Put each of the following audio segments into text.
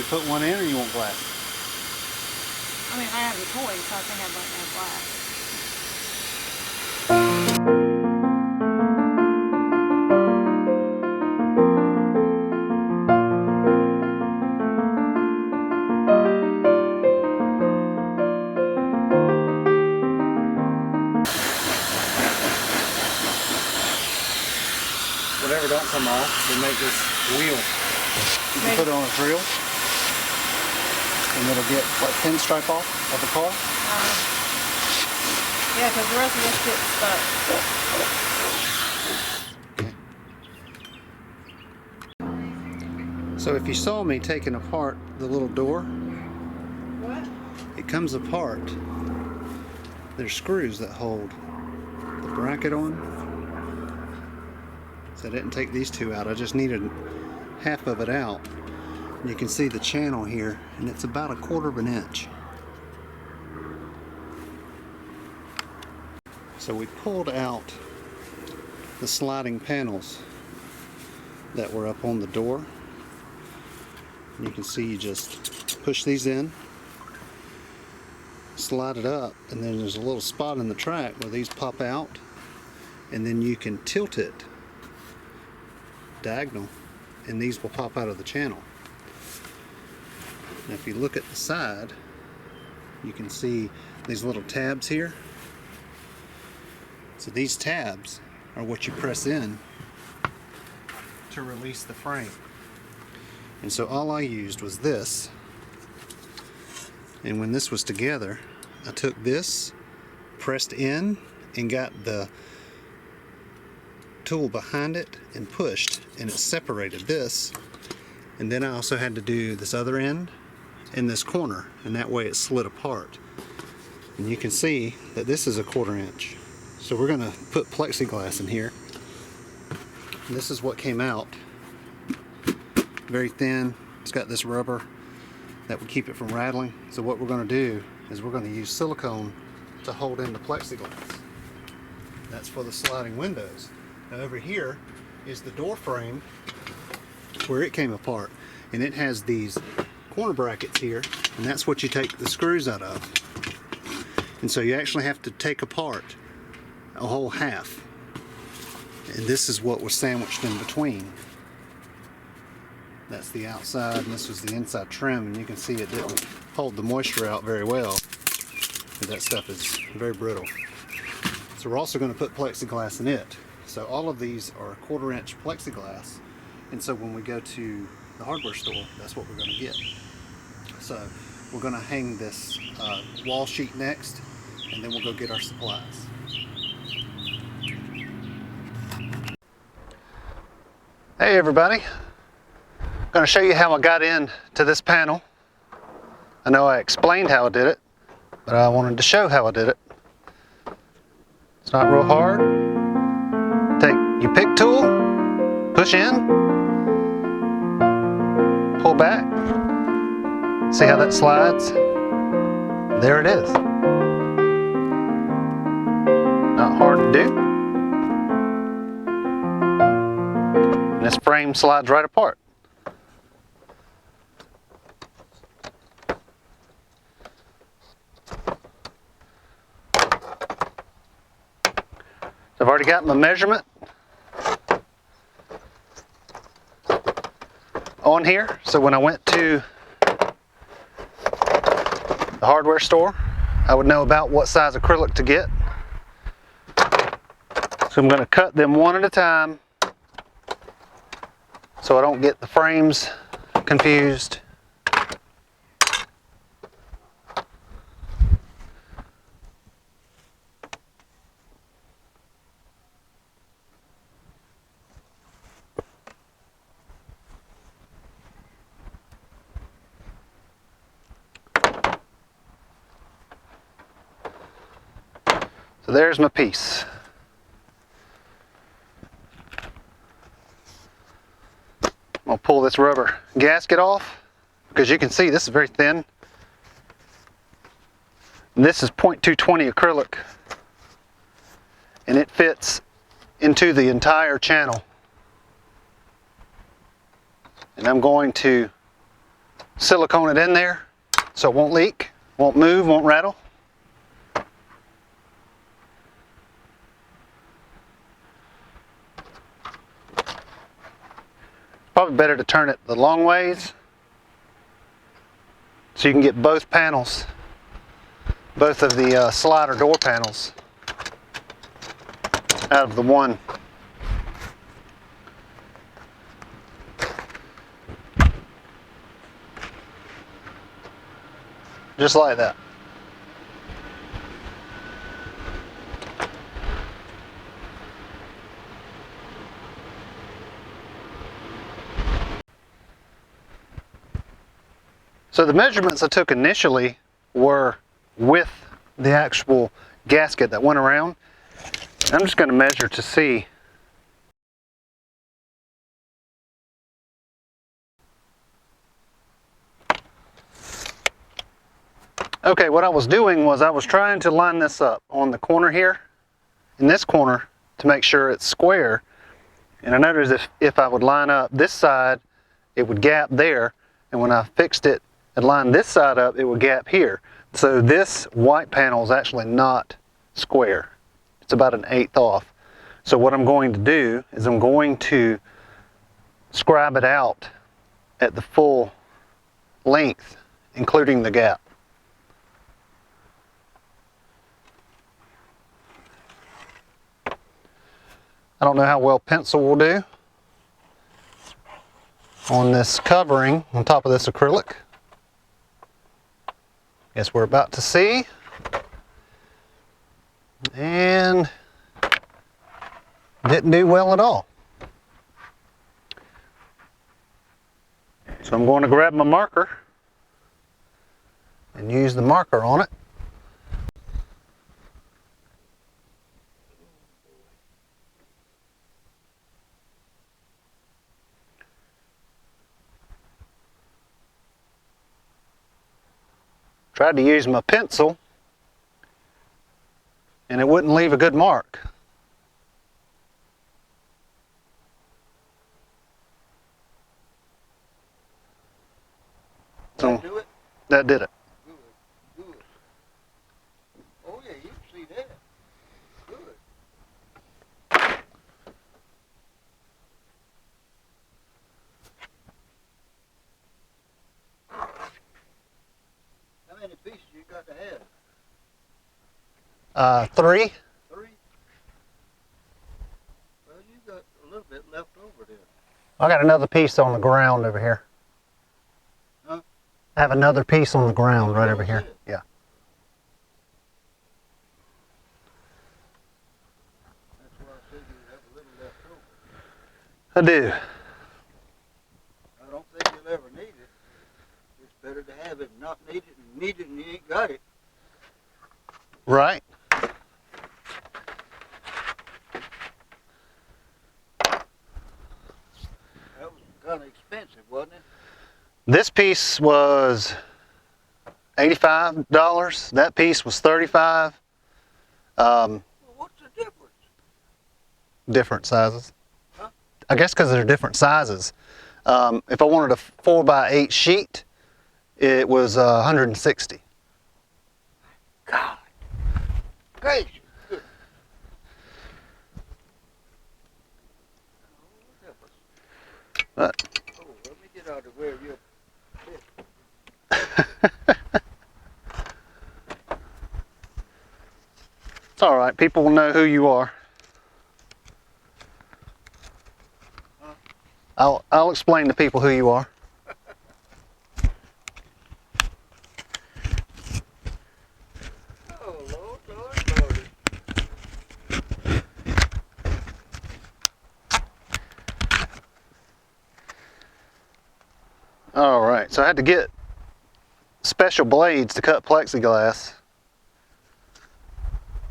put one in, or you want glass? I mean, I have the toy, so I think I'd like to have glass. Whatever don't come off, we'll make this wheel. You can put it on a drill, and it'll get like pinstripe off of the car. Yeah, because the rest of this gets stuck. So if you saw me taking apart the little door, What? it comes apart. There's screws that hold the bracket on. So I didn't take these two out. I just needed half of it out. And you can see the channel here, and it's about 1/4 of an inch. So we pulled out the sliding panels that were up on the door. And you can see you just push these in, slide it up, and then there's a little spot in the track where these pop out, and then you can tilt it diagonal, and these will pop out of the channel. Now if you look at the side, you can see these little tabs here. So these tabs are what you press in to release the frame. And so all I used was this, and when this was together, I took this, pressed in, and got the tool behind it and pushed, and it separated this. And then I also had to do this other end in this corner, and that way it slid apart. And you can see that this is 1/4 inch. So we're going to put plexiglass in here. And this is what came out. Very thin. It's got this rubber that would keep it from rattling. So what we're going to do is we're going to use silicone to hold in the plexiglass. That's for the sliding windows. Now over here is the door frame where it came apart, and it has these corner brackets here, and that's what you take the screws out of. And so you actually have to take apart a whole half, and this is what was sandwiched in between. That's the outside, and this was the inside trim, and you can see it didn't hold the moisture out very well. That stuff is very brittle. So we're also going to put plexiglass in it. So all of these are 1/4 inch plexiglass, and so when we go to the hardware store, that's what we're going to get. So we're going to hang this wall sheet next, and then we'll go get our supplies. Hey everybody, I'm going to show you how I got into this panel. I know I explained how I did it, but I wanted to show how I did it. It's not real hard. Take your pick tool, push in, pull back. See how that slides? There it is. Not hard to do. And this frame slides right apart. I've already got my measurement on here, so when I went to the hardware store, I would know about what size acrylic to get. So I'm going to cut them one at a time so I don't get the frames confused. So there's my piece. I'm going to pull this rubber gasket off because you can see this is very thin. And this is 0.220 acrylic, and it fits into the entire channel. And I'm going to silicone it in there so it won't leak, won't move, won't rattle. Probably better to turn it the long ways so you can get both panels, both of the slider door panels out of the one. Just like that. So the measurements I took initially were with the actual gasket that went around. I'm just going to measure to see. Okay, what I was doing was I was trying to line this up on the corner here, in this corner, to make sure it's square. And I noticed if I would line up this side, it would gap there. And when I fixed it and lined this side up, it would gap here. So this white panel is actually not square. It's about an 1/8 off. So what I'm going to do is I'm going to scribe it out at the full length, including the gap. I don't know how well pencil will do on this covering on top of this acrylic. Guess we're about to see. And didn't do well at all. So I'm going to grab my marker and use the marker on it. Tried to use my pencil and it wouldn't leave a good mark. So That do it? that did it. Good, good. Oh yeah, you can see that. Good. How many pieces you got to have? 3. 3? Well, you got a little bit left over there. I got another piece on the ground over here. Huh? I have another piece on the ground right over here. Yeah. That's why I said you have a little left over. I do. I don't think you'll ever need it. It's better to have it and not need it and need it and you ain't got it. Right. That was kind of expensive, wasn't it? This piece was $85. That piece was $35. Well, what's the difference? Different sizes. Huh? I guess because they're different sizes. If I wanted a 4x8 sheet, it was $160. God. Gracious. Good. Oh, help us. But Oh, let me get out of where you're. it's all right. People will know who you are. Huh? I'll explain to people who you are. Oh, Lord, Lord, Lord. All right. So I had to get special blades to cut plexiglass.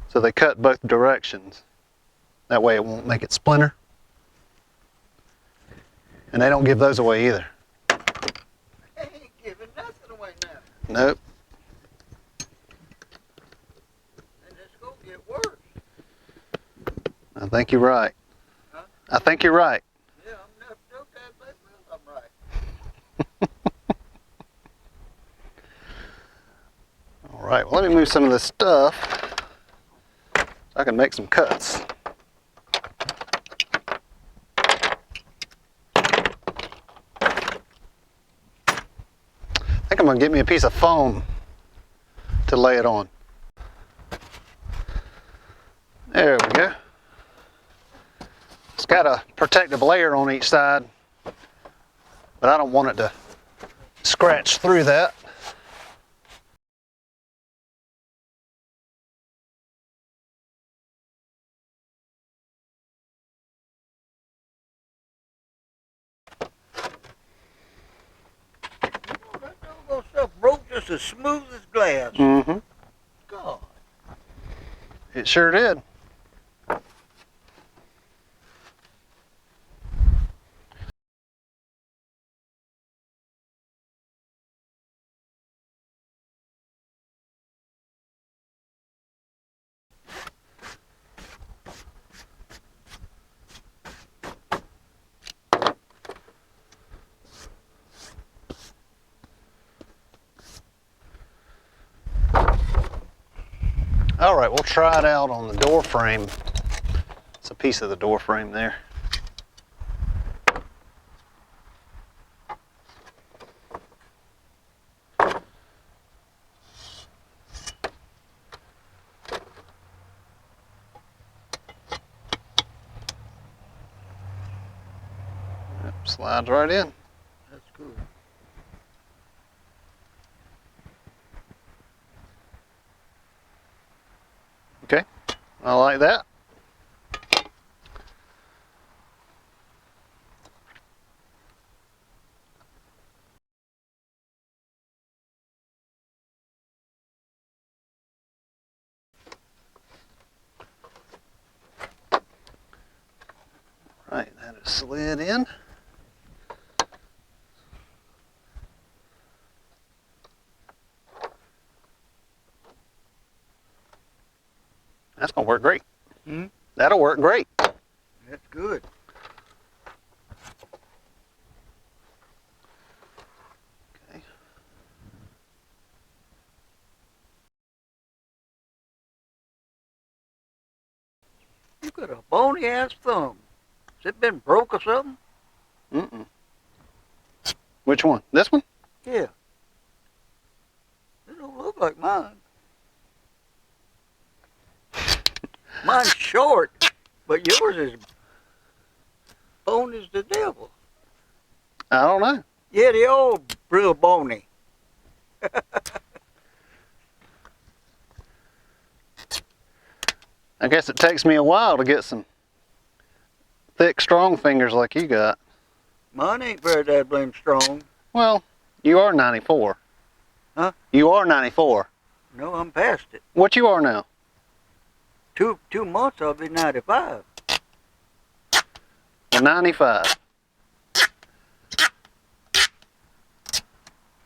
So they cut both directions. That way it won't make it splinter. And they don't give those away either. They ain't giving nothing away now. Nope. And it's going to get worse. I think you're right. Huh? I think you're right. Yeah, I'm not so damn big, well, I'm right. let me move some of this stuff so I can make some cuts. I think I'm gonna get me a piece of foam to lay it on. There we go. It's got a protective layer on each side, but I don't want it to scratch through that. That doggone stuff broke just as smooth as glass. Mm-hmm. God. It sure did. All right, we'll try it out on the door frame. It's a piece of the door frame there. Yep, slides right in. That's good. Okay, I like that. Right, that is slid in. That's gonna work great. Hmm? That'll work great. That's good. Okay. You got a bony ass thumb. Has it been broke or something? Mm-mm. Which one? This one? Yeah. It don't look like mine. Mine's short, but yours is bony as the devil. I don't know. Yeah, they all real bony. I guess it takes me a while to get some thick, strong fingers like you got. Mine ain't very that blame strong. Well, you are 94. Huh? You are 94. No, I'm past it. What you are now? 2 months I'll be 95. Well, 95.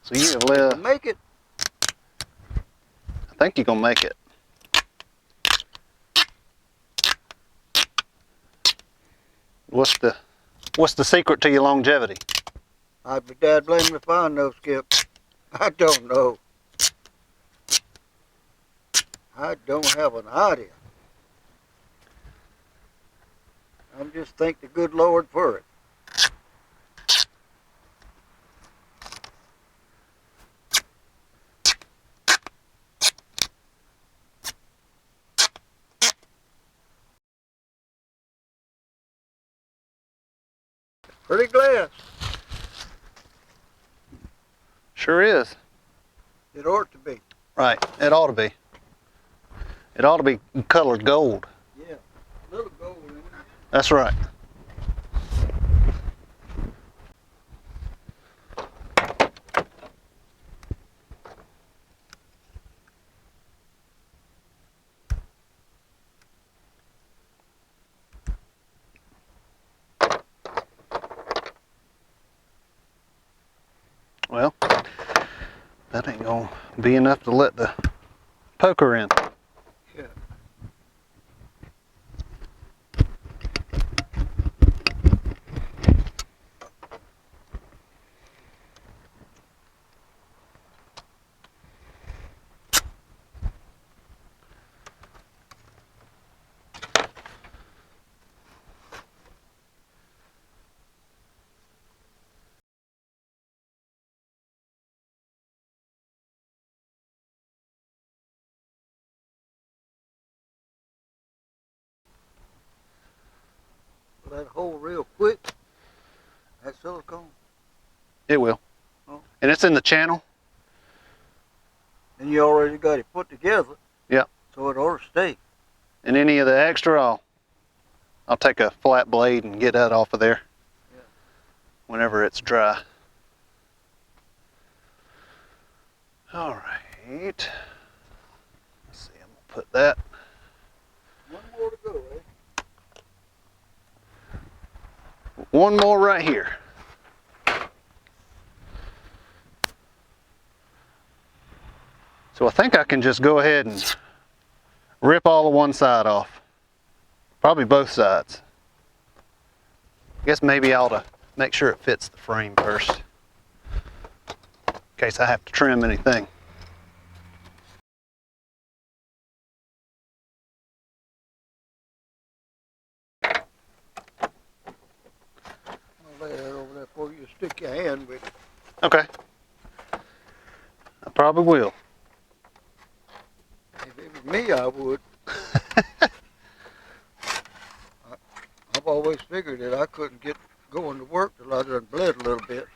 So you have I'll lived. make it. I think you're gonna make it. What's the secret to your longevity? I'd be dad blame if I know, Skip. I don't know. I don't have an idea. I'm just thank the good Lord for it. Pretty glass. Sure is. It ought to be. Right. It ought to be. It ought to be colored gold. Yeah. Little gold in it. That's right. Well, that ain't gonna be enough to let the poker in. Yeah. It will. Oh. And it's in the channel. And you already got it put together. Yep. So it ought to stay. And any of the extra, I'll take a flat blade and get that off of there. Yeah. Whenever it's dry. All right. Let's see, I'm gonna put that. One more to go, eh? One more right here. So I think I can just go ahead and rip all of one side off. Probably both sides. I guess maybe I ought to make sure it fits the frame first, in case I have to trim anything. I'll lay that over there for you to stick your hand with it. Okay. I probably will. If it was me, I would. I've always figured that I couldn't get going to work till I done bled a little bit.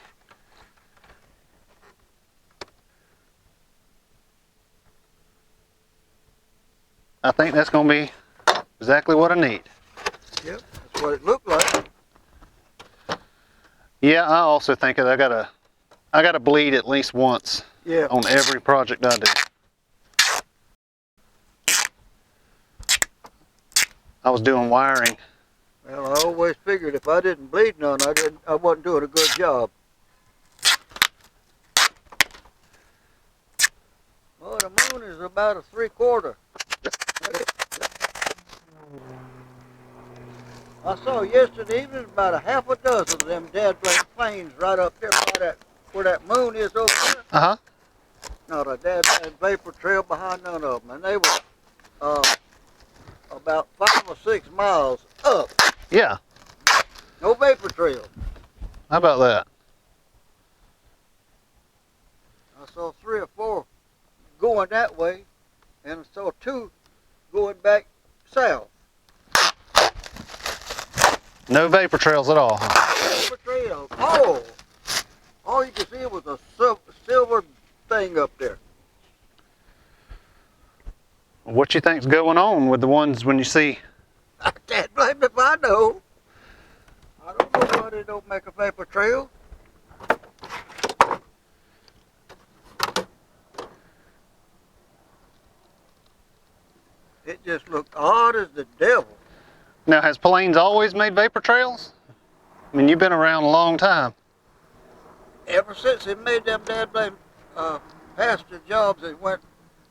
I think that's going to be exactly what I need. Yep, that's what it looked like. Yeah, I also think that I gotta bleed at least once Yeah. on every project I do. I was doing wiring. Well, I always figured if I didn't bleed none, I wasn't doing a good job. Well, the moon is about a 3/4. I saw yesterday evening about a half a dozen of them dead planes right up there by that where that moon is over there. Uh-huh. Not a dead vapor trail behind none of them, and they were about 5 or 6 miles up. Yeah. No vapor trail. How about that? I saw 3 or 4 going that way, and I saw 2 going back south. No vapor trails at all, huh? Vapor trail. Oh, all you could see was a silver thing up there. What you think's going on with the ones when you see? I can't blame if I know. I don't know why they don't make a vapor trail. It just looked odd as the devil. Now, has Plains always made vapor trails? I mean, you've been around a long time. Ever since they made them dead blame pasture jobs that went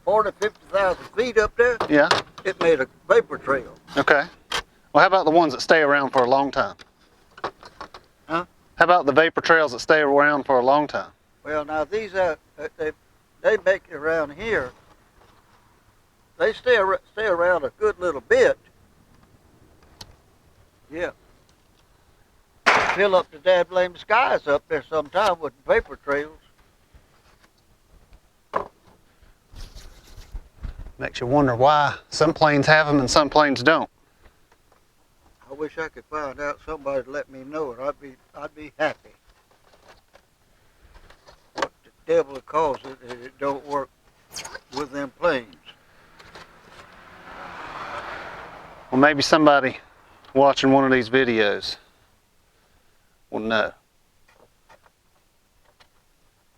40, 50,000 feet up there, Yeah. it made a vapor trail. Okay. Well, how about the ones that stay around for a long time? Huh? How about the vapor trails that stay around for a long time? Well, now these they make it around here. They stay around a good little bit. Yeah. Fill up the dad blame skies up there sometime with vapor trails. Makes you wonder why some planes have them and some planes don't. I wish I could find out. Somebody to let me know, and I'd be happy. What the devil caused it that it don't work with them planes? Well, maybe somebody watching one of these videos will know.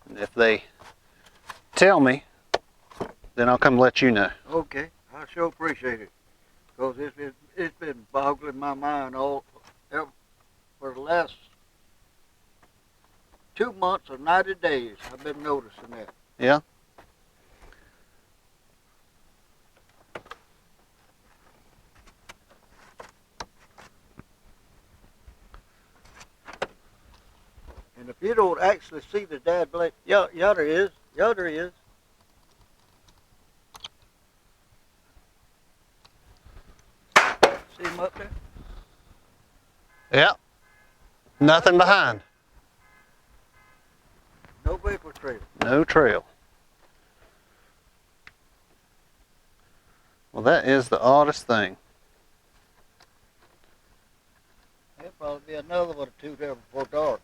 And if they tell me, then I'll come let you know. Okay, I sure appreciate it, because it's been boggling my mind for the last 2 months or 90 days. I've been noticing that. Yeah? And if you don't actually see the dad blade, yonder is. See him up there? Yeah. Nothing behind. No vapor trail. No trail. Well, that is the oddest thing. There'll probably be another one or two there before dark.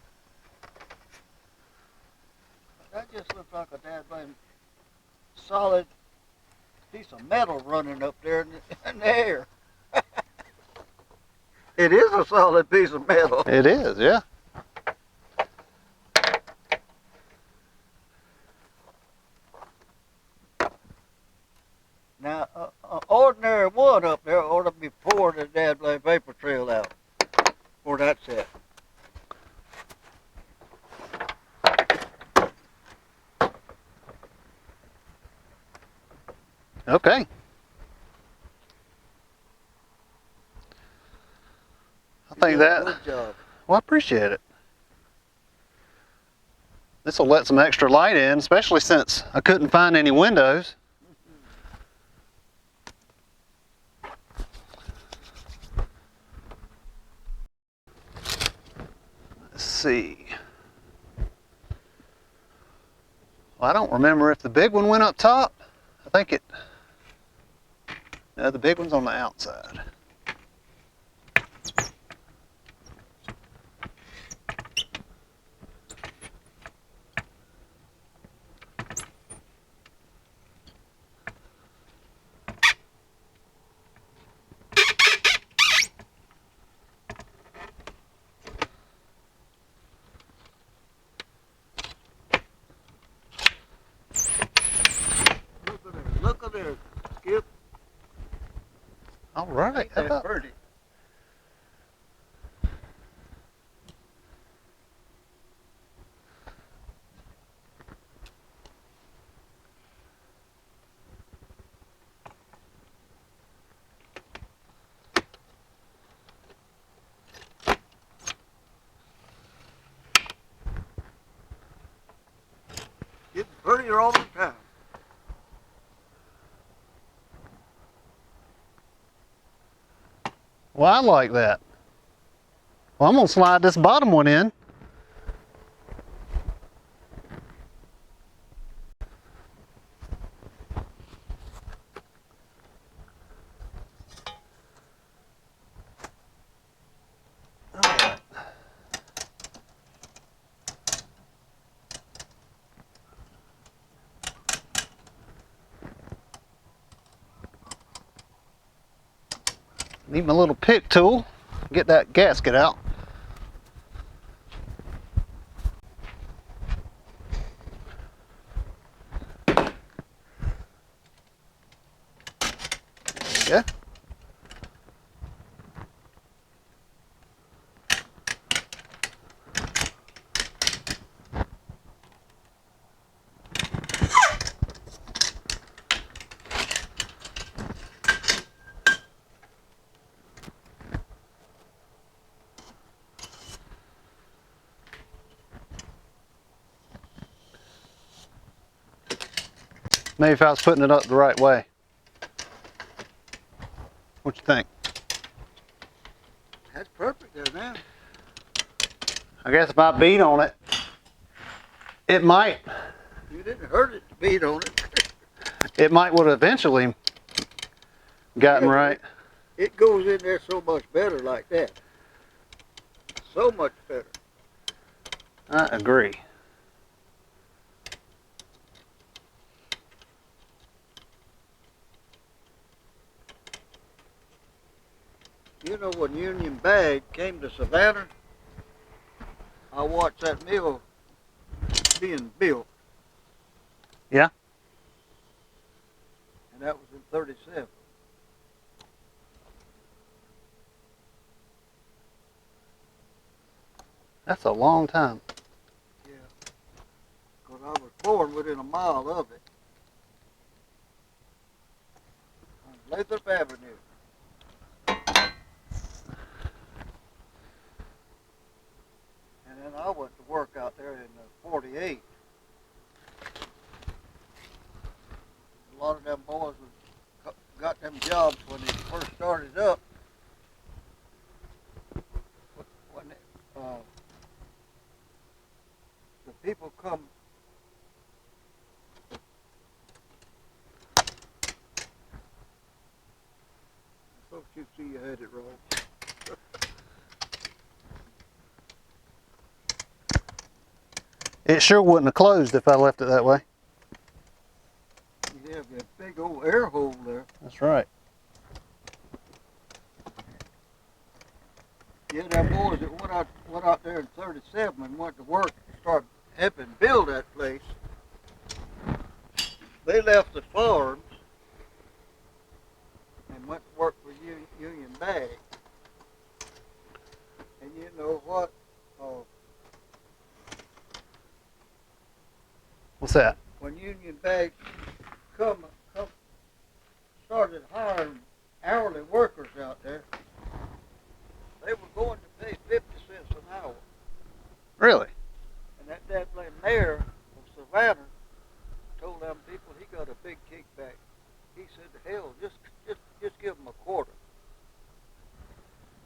That just looks like a damn solid piece of metal running up there in the air. It is a solid piece of metal. It is, yeah. Now, ordinary wood up there ought to be pouring the damn vapor trail out for that set. Okay. I think that. Good job. Well, I appreciate it. This will let some extra light in, especially since I couldn't find any windows. Let's see. Well, I don't remember if the big one went up top. I think it. No, the big one's on the outside. Look at there, Skip. All right. Ain't that pretty? Getting prettier all the time. Well, I like that. Well, I'm gonna slide this bottom one in. All right. Need my little pick tool. Get that gasket out. Yeah. Maybe if I was putting it up the right way. What you think? That's perfect there now. I guess if I beat on it, it might You didn't hurt it to beat on it. would have eventually gotten Yeah, right. It goes in there so much better like that. So much better. I agree. You know, when Union Bag came to Savannah, I watched that mill being built. Yeah. And that was in 37. That's a long time. Yeah. Because I was born within a mile of it. On Lathrop Avenue. And then I went to work out there in 48. A lot of them boys got them jobs when they first started up. When the people come. I thought you see you had it wrong. It sure wouldn't have closed if I left it that way. You have a big old air hole there. That's right. Yeah, them boys that went out there in 37 and went to work and started helping build that place, they left the farms and went to work for Union Bag. And you know what? What's that? When Union Bag started hiring hourly workers out there, they were going to pay 50 cents an hour. Really? And that mayor of Savannah told them people he got a big kickback. He said, "To hell, just give them a quarter."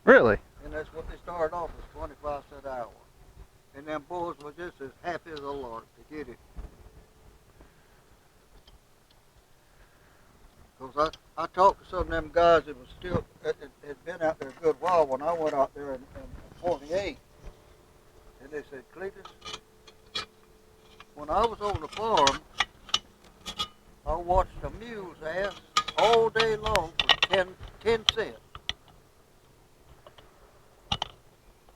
Really? And that's what they started off as 25 cents an hour. And them boys were just as happy as a lark to get it. Because I talked to some of them guys that was still had been out there a good while when I went out there in 48. And they said, "Cleatis, when I was on the farm, I watched a mule's ass all day long for 10 cents.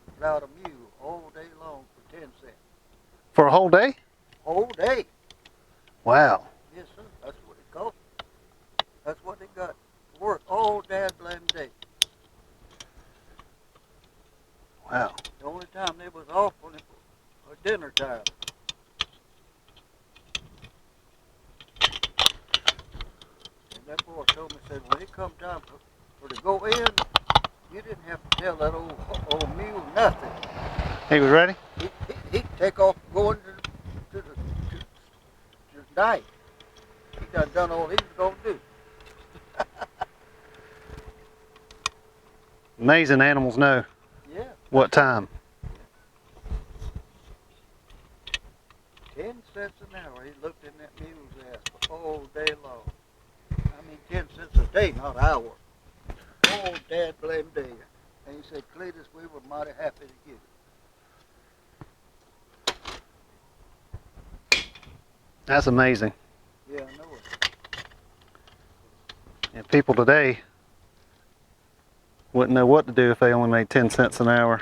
Without a mule all day long for 10 cents. For a whole day? Whole day. Wow. Yes, sir. That's what it cost. That's what they got to work all dad blame day. Wow. The only time they was off when it was dinner time. And that boy told me, said, when it come time for to go in, you didn't have to tell that old mule nothing. He was ready? He'd take off going to the night. He done all he was going to do. Amazing animals know Yeah. what time. 10 cents an hour. He looked in that mule's ass all day long. I mean, 10 cents a day, not an hour. All dad blame day. And he said, "Cleatis, we were mighty happy to get it." That's amazing. Yeah, I know it. And people today wouldn't know what to do if they only made 10 cents an hour.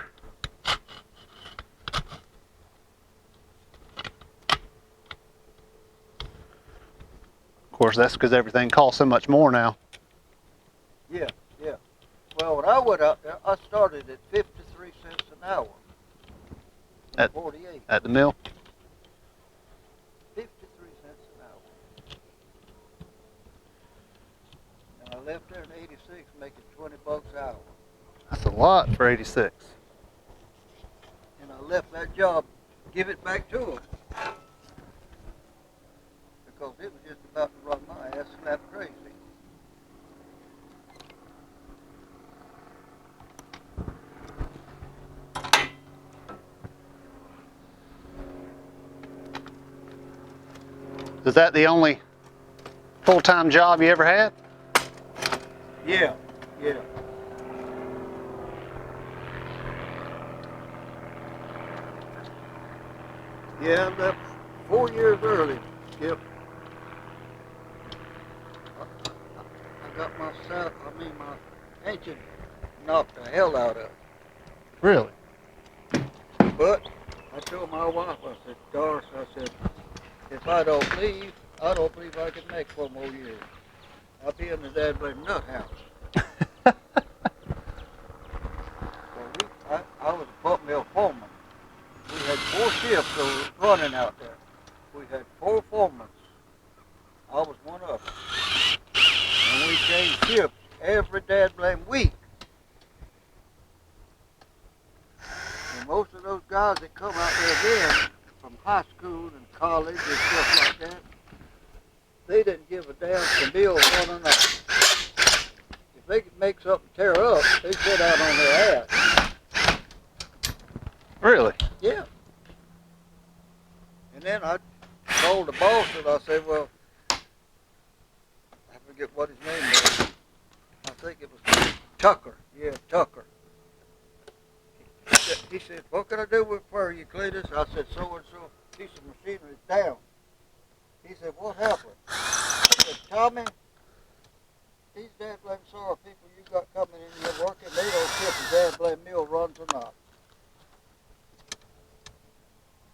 Of course, that's because everything costs so much more now. Yeah, yeah. Well, when I went out there, I started at 53 cents an hour. At 48. At the mill? 53 cents an hour. And I left there in 86 making 20 bucks an hour. That's a lot for 86. And I left that job, give it back to him. Because it was just about to run my ass slap crazy. Is that the only full-time job you ever had? Yeah, yeah. Yeah, I left 4 years early, Skip. I got my engine knocked the hell out of. Really? But I told my wife, I said, "Doris," I said, "if I don't leave, I don't believe I can make 4 more years. I'll be in the dadblame nut house." Well, I was a pulp mill foreman. We had 4 shifts that was running out there. We had 4 foremen. I was one of them. And we changed shifts every dadblame week. And most of those guys that come out there then, from high school and college and stuff like that, they didn't give a damn to mill one another. If they could make something tear up, they sit out on their ass. Really? Yeah. And then I told the boss and I said, well, I forget what his name was. I think it was Tucker. Yeah, Tucker. He said, "What can I do for you, Cleatis?" I said, "So and so." piece of machinery down. He said, what happened? I said, Tommy, these damn blame sorry people you got coming in here working, they don't care if the damn blame mill runs or not.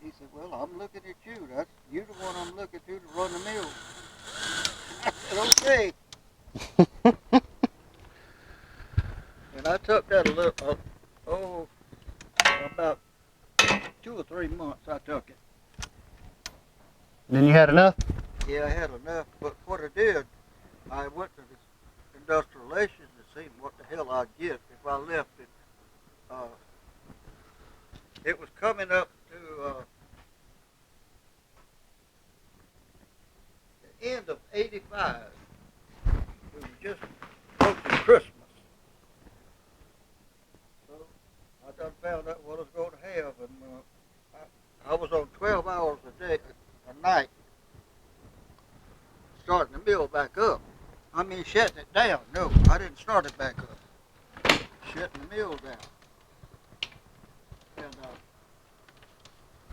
He said, well, I'm looking at you. That's you the one I'm looking to run the mill. I said, okay. And I took that a little, about 2 or 3 months I took it. Then you had enough? Yeah, I had enough, but what I did, I went to the industrial relations to see what the hell I'd get if I left it. It was coming up to the end of '85. We were just approaching Christmas. So I done found out what I was going to have, and I was on 12 hours a night, starting the mill back up. I mean, shutting it down. No, I didn't start it back up. Shutting the mill down. And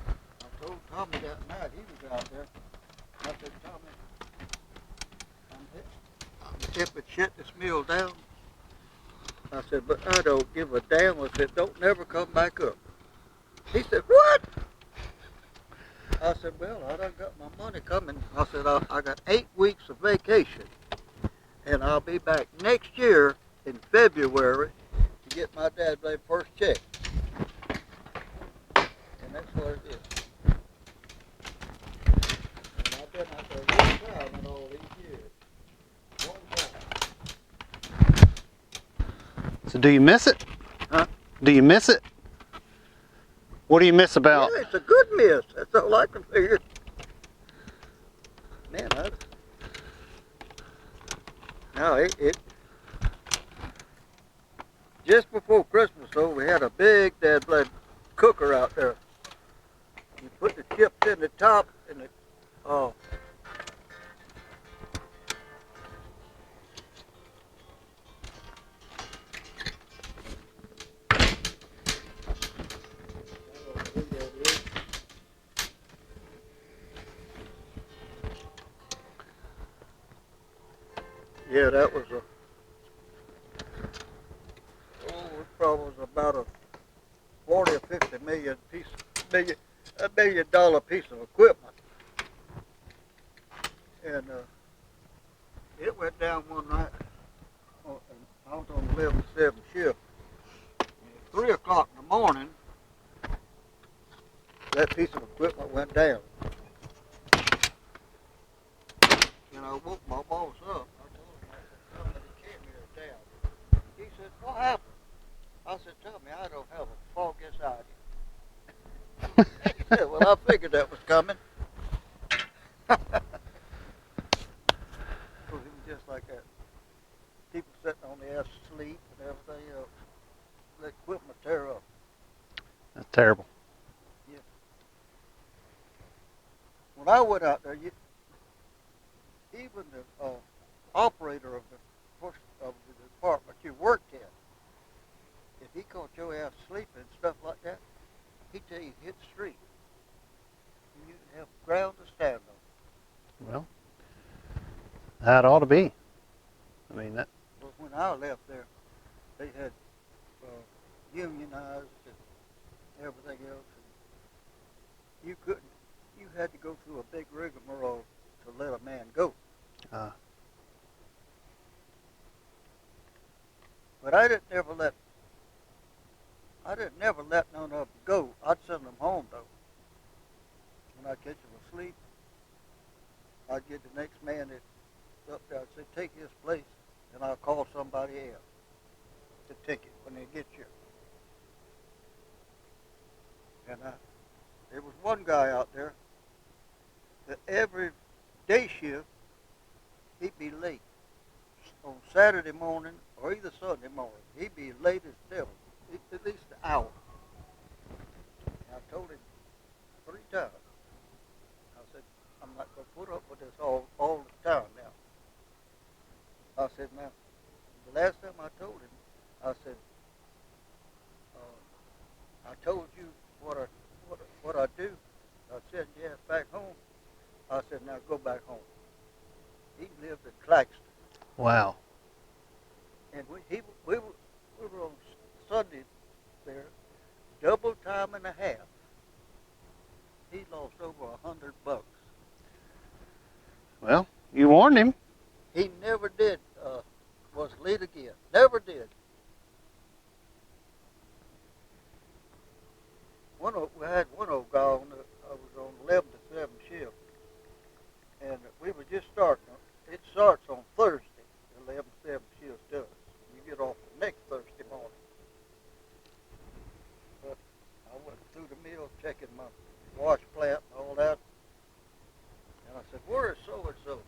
I told Tommy that night, he was out there. I said, Tommy, I'm hip and shut this mill down. I said, but I don't give a damn. I said, don't never come back up. He said, what? I said, well, I done got my money coming. I said, I got 8 weeks of vacation. And I'll be back next year in February to get my dad's first check. And that's what it is. And I've been out there one time in all these years. One time. So do you miss it? Huh? Do you miss it? What do you miss about? Yeah, it's a good miss. That's all I can figure. Man, no, it just before Christmas, though, we had a big dead blood cooker out there. You put the chips in the top, and yeah, that was it probably was about a 40 or 50 million $1 million piece of equipment. And it went down one night. And I was on the 11-7 shift. And at 3 o'clock in the morning, that piece of equipment went down. And I woke my boss up. I told him, I said, Tommy, the camera's down. He said, what happened? I said, Tommy, I don't have a foggiest idea. He said, well, I figured that was coming. Well, it was just like that. People sitting on the ass asleep and everything else. The equipment tear up. That's terrible. Yeah. When I went out there, even the operator of the department you worked in, if he caught your ass sleeping and stuff like that, he'd tell you hit the street. And you didn't have ground to stand on. Well, that ought to be. I mean, that. But when I left there, they had unionized and everything else. And you had to go through a big rigmarole to let a man go. But I didn't never let none of them go. I'd send them home though. When I catch them asleep, I'd get the next man that's up there. I'd say, take his place, and I'll call somebody else to take it when they get you. And there was one guy out there that every day shift, he'd be late. On Saturday morning or either Sunday morning, he'd be late as devil, at least an hour. And I told him 3 times. I said, I'm not going to put up with this all the time now. I said, now, the last time I told him, I said, I told you what I do. I sent your ass back home. I said, now go back home. He lived in Claxton. Wow. And we were on Sunday there, double time and a half. He lost over $100. Well, you warned him. He never did was lead again. Never did. We had one old guy on I was on 11 to 7 shift, and we were just starting. It starts on Thursday. 11 to 7 shift does. You get off the next Thursday morning. But I went through the mill checking my wash plant and all that, and I said, "Where is so and so?"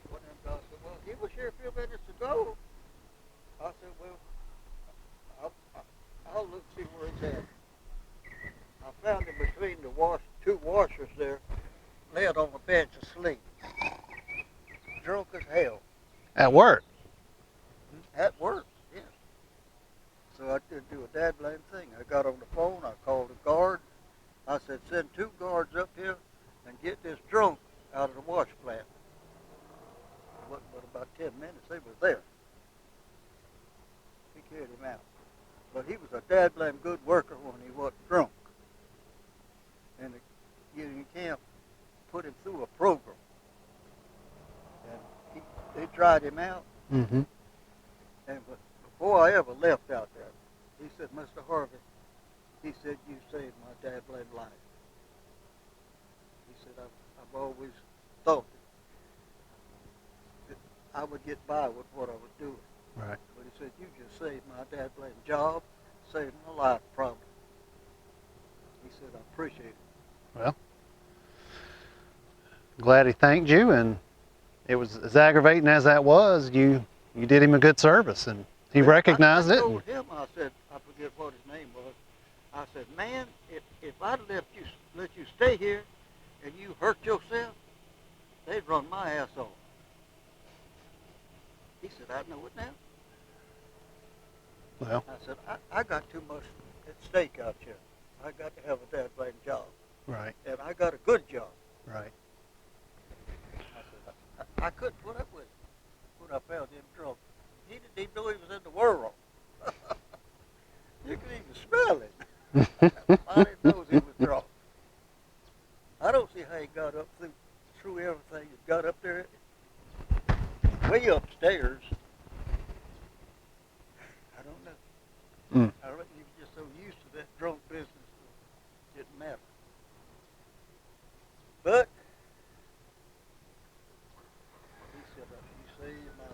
One of them guys said, "Well, he was here a few minutes ago." I said, "Well, I'll look see where he's at." I found him between the two washers there, laying on a bench asleep, drunk as hell. At work. At work, yeah. So I didn't do a dad blame thing. I got on the phone, I called the guard. I said, send 2 guards up here and get this drunk out of the wash plant. It wasn't but about 10 minutes, they were there. We carried him out. But he was a dad blame good worker when he wasn't drunk. And you can't put him through a program. And they tried him out. Mm-hmm. And before I ever left out there, he said, Mr. Harvey, he said, you saved my dad blame life. He said, I've always thought that I would get by with what I was doing. Right. But he said, you just saved my dad blame job, saved my life problem. He said, I appreciate it. Well, glad he thanked you, and it was as aggravating as that was, you did him a good service, and he recognized it. I told him, I said, I forget what his name was. I said, man, if I'd let you stay here and you hurt yourself, they'd run my ass off. He said, I know it now. Well, I said, I got too much at stake out here. I got to have a dad blame job. right, And I got a good job. right. I said, I couldn't put up with it when I found him drunk. He didn't even know he was in the world. You could even smell it. I didn't know he was drunk. I don't see how he got up through everything. He got up there way upstairs. I don't know. Mm. I reckon he was just so used to that drunk business it didn't matter. But he said, you saved my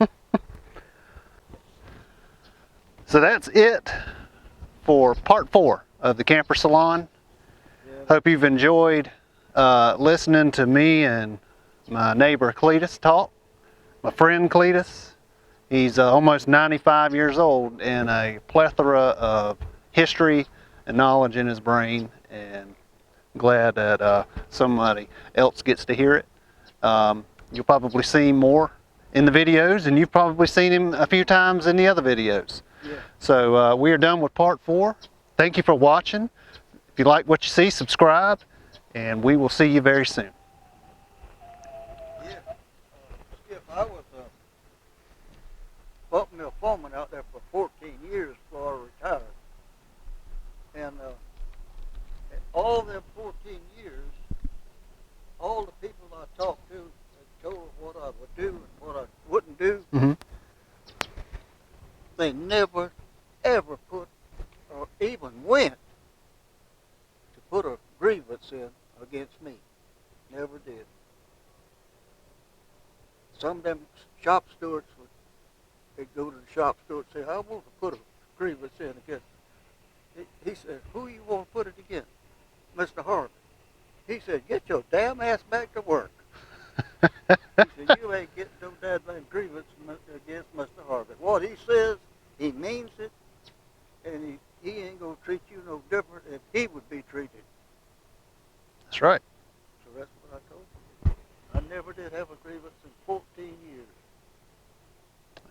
life. So that's it for part 4 of the Camper Salon. Yeah. Hope you've enjoyed listening to me and my neighbor Cleatis talk. My friend Cleatis. He's almost 95 years old and a plethora of history and knowledge in his brain, and glad that somebody else gets to hear it. You'll probably see him more in the videos, and you've probably seen him a few times in the other videos. Yeah. So we are done with part 4. Thank you for watching. If you like what you see, subscribe, and we will see you very soon. Yeah. Skip, I was a pulp mill foreman out there for 14 years before I retired. And all them 14 years, all the people I talked to and told them what I would do and what I wouldn't do, Mm-hmm. they never, ever put or even went to put a grievance in against me. Never did. Some of them shop stewards they'd go to the shop steward and say, I want to put a grievance in against. He said, who you want to put it against? Mr. Harvey. He said, get your damn ass back to work. He said, you ain't getting no damn grievance against Mr. Harvey. What he says, he means it, and he ain't going to treat you no different if he would be treated. That's right. So that's what I told him. I never did have a grievance in 14 years.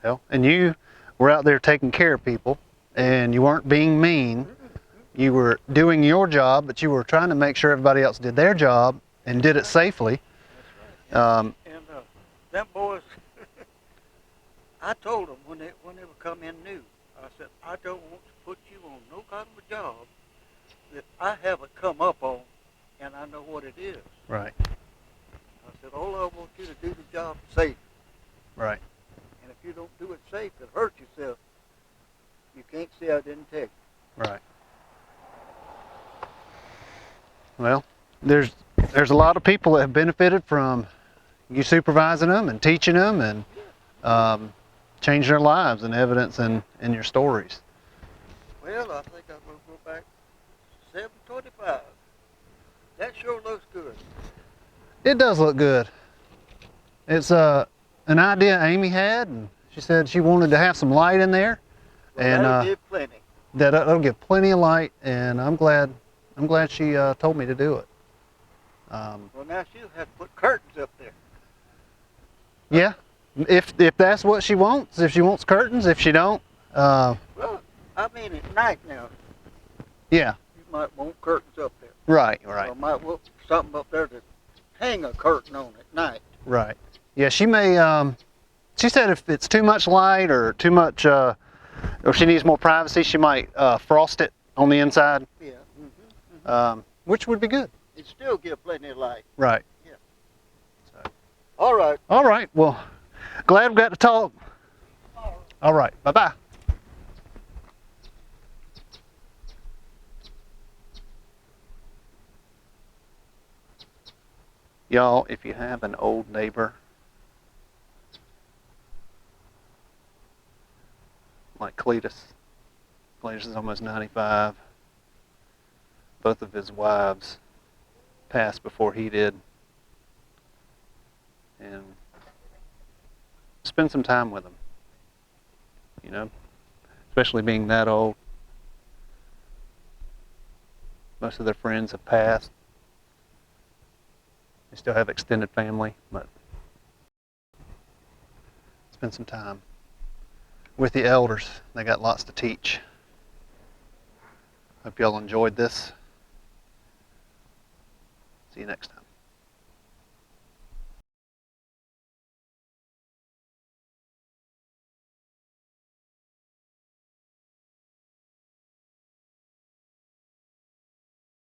Well, and you were out there taking care of people, and you weren't being mean. you were doing your job, but you were trying to make sure everybody else did their job and did it safely. That's right. Um, And them boys, I told them when they would come in new, I said, I don't want to put you on no kind of a job that I haven't come up on and I know what it is. right, I said, all I want you to do the job safe. right. And if you don't do it safe and hurt yourself, you can't say I didn't tell you. Right. Well, there's a lot of people that have benefited from you supervising them and teaching them and changing their lives and evidence in your stories. Well, I think I'm going to go back 725. That sure looks good. It does look good. It's an idea Amy had, and she said she wanted to have some light in there, Well, and that'll give plenty. that'll give plenty of light. And I'm glad she told me to do it. Well, now she'll have to put curtains up there. Yeah, if that's what she wants. If she wants curtains, if she don't, Well, I mean at night now. yeah. You might want curtains up there. Right, Or might want something up there to hang a curtain on at night. right. Yeah, she may. She said if it's too much light or too much, or she needs more privacy, she might frost it on the inside, Yeah. Mm-hmm. which would be good. It still give plenty of light. Right. Yeah. So. All right. All right. Well, glad we got to talk. All right. Bye-bye. Y'all, if you have an old neighbor like Cleatis is almost 95. Both of his wives passed before he did. And spend some time with him. You know, especially being that old. Most of their friends have passed. They still have extended family, but spend some time with the elders. They got lots to teach. Hope y'all enjoyed this. See you next time.